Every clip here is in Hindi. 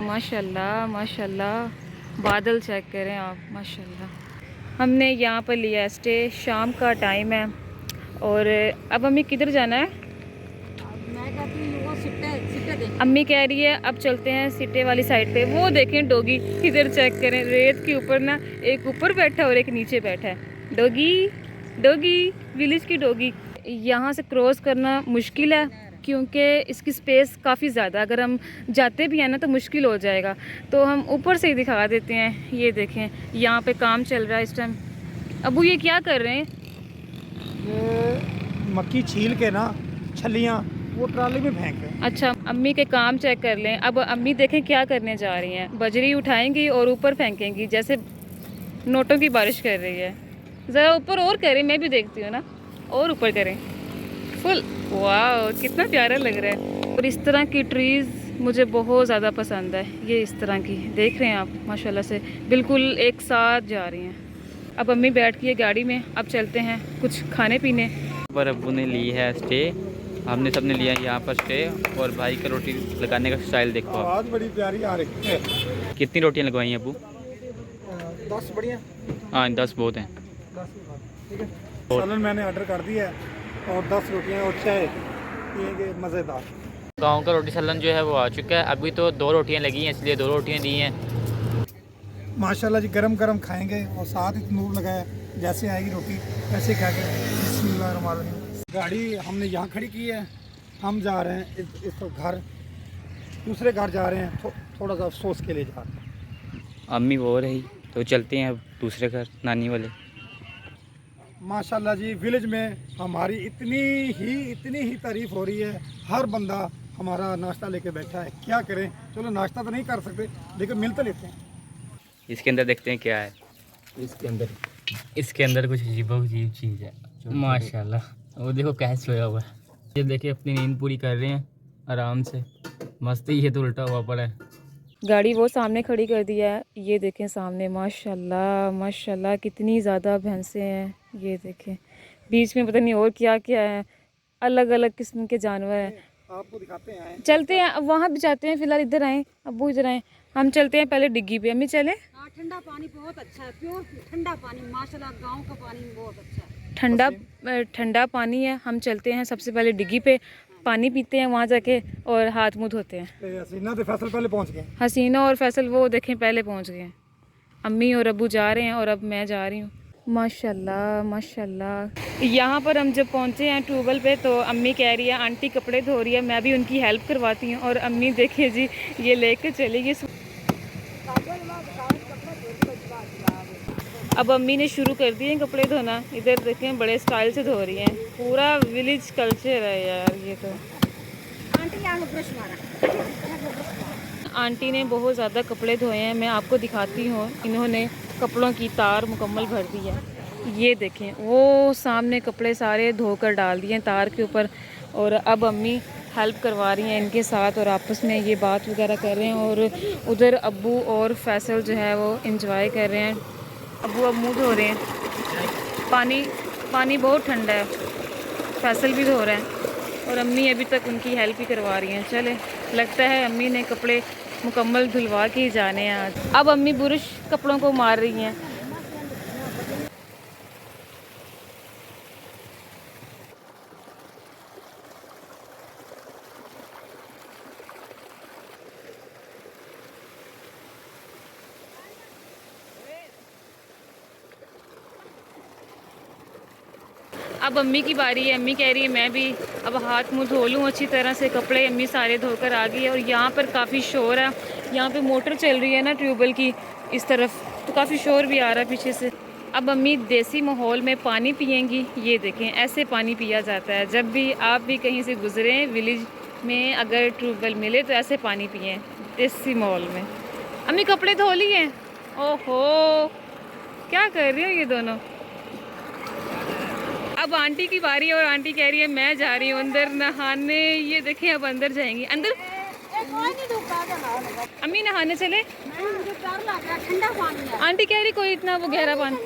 माशाल्लाह माशाल्लाह, बादल चेक करें आप, माशाल्लाह। हमने यहाँ पर लिया स्टे, शाम का टाइम है और अब हमें किधर जाना है? मैं कहती हूँ वो सिट्टे देखें। अम्मी कह रही है अब चलते हैं सिट्टे वाली साइड पे। वो देखें डॉगी, इधर चेक करें, रेत के ऊपर ना एक ऊपर बैठा है और एक नीचे बैठा है। डॉगी डॉगी, विलेज की डॉगी। यहाँ से क्रॉस करना मुश्किल है क्योंकि इसकी स्पेस काफ़ी ज़्यादा, अगर हम जाते भी हैं ना तो मुश्किल हो जाएगा, तो हम ऊपर से ही दिखा देते हैं। ये देखें यहाँ पे काम चल रहा है इस टाइम। अबू ये क्या कर रहे हैं? ये मक्की छील के ना छलियाँ वो ट्राली में फेंक है। अच्छा, अम्मी के काम चेक कर लें। अब अम्मी देखें क्या करने जा रही हैं। बजरी उठाएंगी और ऊपर फेंकेंगी जैसे नोटों की बारिश कर रही है। ज़रा ऊपर और करें, मैं भी देखती हूँ ना, और ऊपर करें फुल। वाह कितना प्यारा लग रहा है। और इस तरह की ट्रीज़ मुझे बहुत ज़्यादा पसंद है। ये इस तरह की देख रहे हैं आप, माशाल्लाह से बिल्कुल एक साथ जा रही हैं। अब अम्मी बैठ गई है गाड़ी में, अब चलते हैं कुछ खाने पीने पर। अब्बू ने ली है स्टे, हमने सबने लिया है यहाँ पर स्टे। और भाई का रोटी लगाने का स्टाइल देखो आप। आवाज़ बड़ी प्यारी आ रही है। कितनी रोटियाँ लगवाई हैं अब्बू? 10 बढ़िया। हाँ 10 बहुत हैं। 10 ठीक है। सालन मैंने ऑर्डर कर दिया है और 10 रोटियाँ और चाय पिएंगे मज़ेदार। गांव का रोटी सलन जो है वो आ चुका है। अभी तो 2 रोटियाँ लगी हैं इसलिए 2 रोटियाँ दी हैं। माशाल्लाह जी, गरम गरम खाएंगे और साथ ही तंदूर लगाया, जैसे आएगी रोटी वैसे खा के। बिस्मिल्लाहिर्रहमानिर्रहीम। गाड़ी हमने यहाँ खड़ी की है, हम जा रहे हैं इस घर, दूसरे घर जा रहे हैं। थोड़ा सा अफसोस के लिए जा रहे हैं। अम्मी वो रही तो चलते हैं अब दूसरे घर, नानी वाले। माशाल्लाह जी, विलेज में हमारी इतनी ही तारीफ़ हो रही है। हर बंदा हमारा नाश्ता लेके बैठा है। क्या करें, चलो नाश्ता तो नहीं कर सकते लेकिन मिल तो लेते हैं। इसके अंदर देखते हैं क्या है। इसके अंदर कुछ अजीब चीज़ है माशाल्लाह। वो देखो कैसे सोया हुआ है। ये देखिए अपनी नींद पूरी कर रहे हैं आराम से, मस्त ही। ये तो उल्टा हुआ पड़ा है। गाड़ी वो सामने खड़ी कर दिया है। ये देखें सामने, माशाल्लाह माशाल्लाह कितनी ज़्यादा भैंसें हैं। ये देखें बीच में पता नहीं और क्या क्या है, अलग अलग किस्म के जानवर हैं। आपको दिखाते हैं, चलते हैं अब वहाँ भी जाते हैं, फिलहाल इधर आए, अब्बू इधर आए। हम चलते हैं पहले डिग्गी पे। अम्मी चले? हाँ, ठंडा पानी बहुत अच्छा है, प्योर ठंडा पानी माशाल्लाह। गांव का पानी बहुत अच्छा है, ठंडा पानी है। हम चलते हैं सबसे पहले डिग्गी पे, पानी पीते हैं वहाँ जाके और हाथ मुँह धोते हैं। हसीना तो फैसल पहले पहुंच गए। हसीना और फैसल वो देखें पहले पहुँच गए हैं। अम्मी और अब्बू जा रहे हैं और अब मैं जा रही हूँ। माशाल्लाह माशाल्लाह। यहाँ पर हम जब पहुँचे हैं ट्यूबवेल पे तो अम्मी कह रही है आंटी कपड़े धो रही है, मैं भी उनकी हेल्प करवाती हूँ। और अम्मी देखिए जी ये लेके चली गई। अब अम्मी ने शुरू कर दिए कपड़े धोना। इधर देखें बड़े स्टाइल से धो रही हैं। पूरा विलेज कल्चर है यार ये तो। आंटी ने बहुत ज़्यादा कपड़े धोए हैं, मैं आपको दिखाती हूँ। इन्होंने कपड़ों की तार मुकम्मल भर दी है। ये देखें वो सामने कपड़े सारे धोकर डाल दिए तार के ऊपर। और अब अम्मी हेल्प करवा रही हैं इनके साथ और आपस में ये बात वगैरह कर रहे हैं। और उधर अब्बू और फैसल जो है वो इंजॉय कर रहे हैं। अब्बू अब मुँह धो रहे हैं। पानी बहुत ठंडा है। फैसल भी धो रहे हैं और अम्मी अभी तक उनकी हेल्प ही करवा रही हैं। चले, लगता है अम्मी ने कपड़े मुकम्मल धुलवा के ही जाने हैं आज। अब अम्मी बुरुश कपड़ों को मार रही हैं। अब अम्मी की बारी है। अम्मी कह रही है मैं भी अब हाथ मुंह धो लूँ अच्छी तरह से। कपड़े अम्मी सारे धोकर आ गई है। और यहाँ पर काफ़ी शोर है, यहाँ पे मोटर चल रही है ना ट्यूबवेल की इस तरफ, तो काफ़ी शोर भी आ रहा है पीछे से। अब अम्मी देसी माहौल में पानी पियेंगी। ये देखें ऐसे पानी पिया जाता है। जब भी आप भी कहीं से गुजरें विलेज में, अगर ट्यूबवेल मिले तो ऐसे पानी पिएँ देसी माहौल में। अम्मी कपड़े धो लिए? ओहो क्या कर रही हो ये दोनों। अब आंटी की बारी है और आंटी कह रही है मैं जा रही हूँ अंदर नहाने। ये देखें अब अंदर जाएंगी। अंदर अम्मी नहाने चले? मुझे डर लग रहा है, ठंडा पानी है। आंटी कह रही कोई इतना वो गहरा पानी।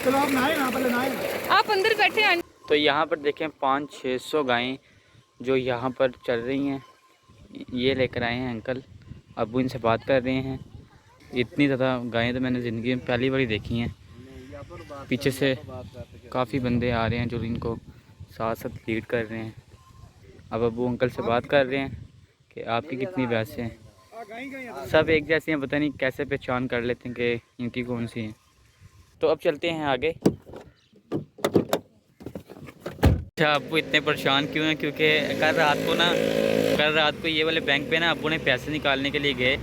चलो आप नहाए ना, पहले नहाए। आप अंदर बैठे आंटी। तो यहाँ पर देखें 500-600 गायें जो यहाँ पर चल रही हैं। ये लेकर आए हैं अंकल अब्बू इनसे बात कर रहे हैं। इतनी ज़्यादा गायें तो मैंने ज़िंदगी में पहली बार ही देखी हैं। पीछे से काफ़ी बंदे आ रहे हैं जो इनको साथ साथ लीड कर रहे हैं। अब अब्बू अंकल से बात कर रहे हैं कि आपकी कितनी भैंसें हैं। सब एक जैसी हैं, पता नहीं कैसे पहचान कर लेते हैं कि इनकी कौन सी हैं। तो अब चलते हैं आगे। अच्छा, अब्बू इतने परेशान क्यों हैं? क्योंकि कल रात को ये वाले बैंक पे ना अब्बू ने पैसे निकालने के लिए गए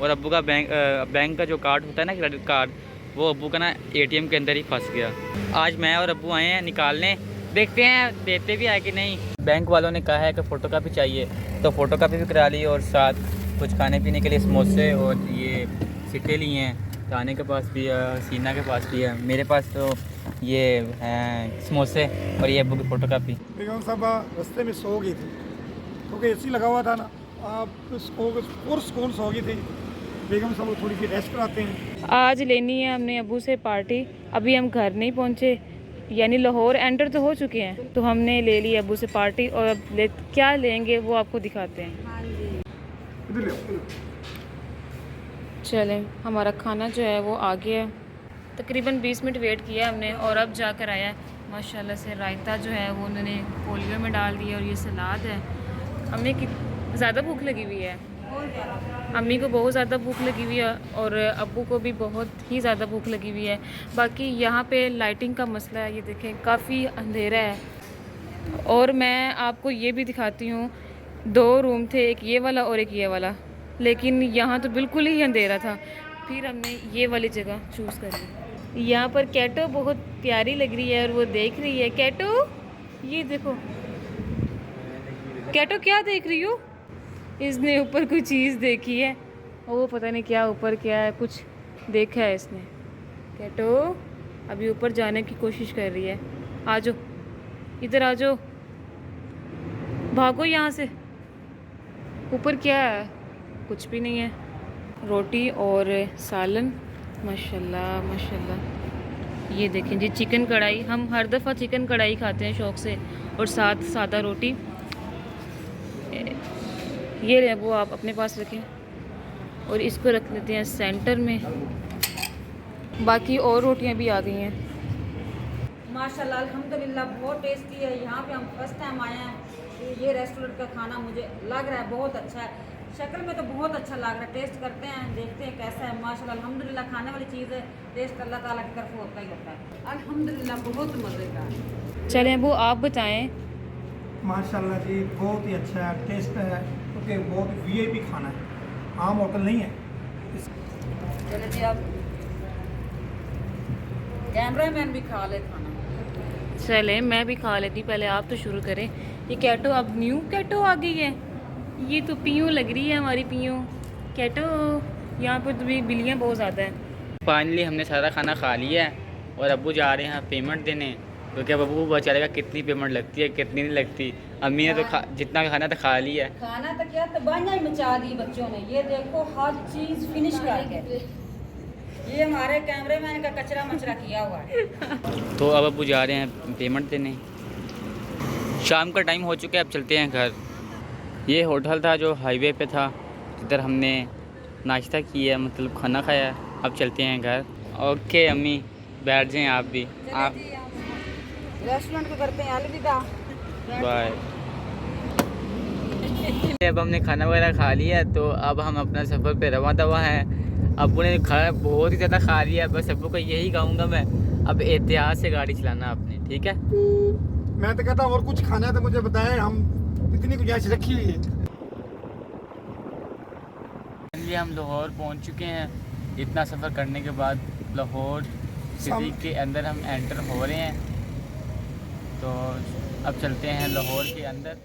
और अब्बू का बैंक का जो कार्ड होता है ना, क्रेडिट कार्ड, वो अब्बू का ना ATM के अंदर ही फंस गया। आज मैं और अब्बू आए हैं निकालने, देखते हैं देते भी आए कि नहीं। बैंक वालों ने कहा है कि फ़ोटो कापी चाहिए, तो फ़ोटो कापी भी करा ली और साथ कुछ खाने पीने के लिए समोसे और ये सिक्के लिए हैं। ताने के पास भी है, सीना के पास भी है, मेरे पास तो ये हैं समोसे और ये अब्बू की फ़ोटो कापी। बेगम साहबा रास्ते में सो गई थी क्योंकि AC लगा हुआ था ना, आप सुकून सो गई थी। बेगम साहब थोड़ी सी रेस्ट कराते हैं। आज लेनी है हमने अब्बू से पार्टी। अभी हम घर नहीं पहुँचे, यानी लाहौर एंटर तो हो चुके हैं, तो हमने ले ली अब्बू से पार्टी और अब क्या लेंगे वो आपको दिखाते हैं। हाँ जी। चलें, हमारा खाना जो है वो आ गया है। तकरीबन 20 मिनट वेट किया हमने और अब जाकर आया है। माशाल्लाह से रायता जो है वो उन्होंने पोलियो में डाल दिया और ये सलाद है। हमें ज़्यादा भूख लगी हुई है, अम्मी को बहुत ज़्यादा भूख लगी हुई है और अब्बू को भी बहुत ही ज़्यादा भूख लगी हुई है। बाकी यहाँ पे लाइटिंग का मसला है, ये देखें काफ़ी अंधेरा है। और मैं आपको ये भी दिखाती हूँ, 2 रूम थे, एक ये वाला और एक ये वाला, लेकिन यहाँ तो बिल्कुल ही अंधेरा था। फिर हमने ये वाली जगह चूज़ कर ली। यहाँ पर कैटो बहुत प्यारी लग रही है और वो देख रही है। कैटो, ये देखो कैटो, क्या देख रही हो? इसने ऊपर कोई चीज़ देखी है, वो पता नहीं क्या ऊपर क्या है, कुछ देखा है इसने। कैटो अभी ऊपर जाने की कोशिश कर रही है। आ जाओ, इधर आ जाओ, भागो यहाँ से। ऊपर क्या है? कुछ भी नहीं है। रोटी और सालन, माशाल्लाह माशाल्लाह। ये देखें जी, चिकन कढ़ाई। हम हर दफ़ा चिकन कढ़ाई खाते हैं शौक़ से, और साथ सादा रोटी। ये रहे वो आप अपने पास रखें और इसको रख लेते हैं सेंटर में। बाकी और रोटियां भी आ गई हैं। माशाल्लाह अल्हम्दुलिल्लाह बहुत टेस्टी है। यहाँ पे हम फर्स्ट टाइम आए हैं। ये रेस्टोरेंट का खाना मुझे लग रहा है बहुत अच्छा है। शक्ल में तो बहुत अच्छा लग रहा है। टेस्ट करते हैं, देखते हैं कैसा है। माशाल्लाह अल्हम्दुलिल्लाह खाने वाली चीज़ है, टेस्ट अल्लाह ताला की तरफ होता ही होता है। अल्हम्दुलिल्लाह बहुत मज़े का है। चलें वो आप बताएं। माशाल्लाह जी बहुत ही अच्छा है, टेस्ट है, क्योंकि बहुत VIP खाना है, आम होटल नहीं है। चले जी, अब कैमरामैन भी खा ले खाना। चलें मैं भी खा लेती, पहले आप तो शुरू करें। ये कैटो अब न्यू कैटो आ गई है। ये तो पियूँ लग रही है हमारी पियूँ। कैटो, यहाँ पर तो भी बिल्लियाँ बहुत ज़्यादा हैं। फाइनली हमने सारा खाना खा लिया है और अब्बू जा रहे हैं पेमेंट देने, क्योंकि अब अब्बू पता चलेगा कितनी पेमेंट लगती है कितनी नहीं लगती। अम्मी ने तो जितना खाना था खा लिया है। खाना तो क्या तबाहियाँ ही मचा दी बच्चों ने। ये देखो हर चीज़ फिनिश करके, ये हमारे कैमरामैन का कचरा मचरा किया हुआ है। तो अब अब्बू जा रहे हैं पेमेंट देने। शाम का टाइम हो चुका है, अब चलते हैं घर। ये होटल था जो हाईवे पे था, इधर हमने नाश्ता किया, मतलब खाना खाया। अब चलते हैं घर। ओके अम्मी, बैठ जाएं आप भी। आप रेस्टोरेंट को करते हैं अलविदा, बाय। अब हमने खाना वगैरह खा लिया, तो अब हम अपना सफ़र पे रवा दवा हैं। अब्बू ने खाना बहुत ही ज़्यादा खा लिया। बस अब्बू को यही कहूँगा मैं, अब एहतियात से गाड़ी चलाना आपने, ठीक है? मैं तो कहता हूँ और कुछ खाना है तो मुझे बताएं, हम इतनी गुंजाइश रखी हुई है। फाइनली हम लाहौर पहुंच चुके हैं। इतना सफ़र करने के बाद लाहौर सिटी के अंदर हम एंटर हो रहे हैं। तो अब चलते हैं लाहौर के अंदर।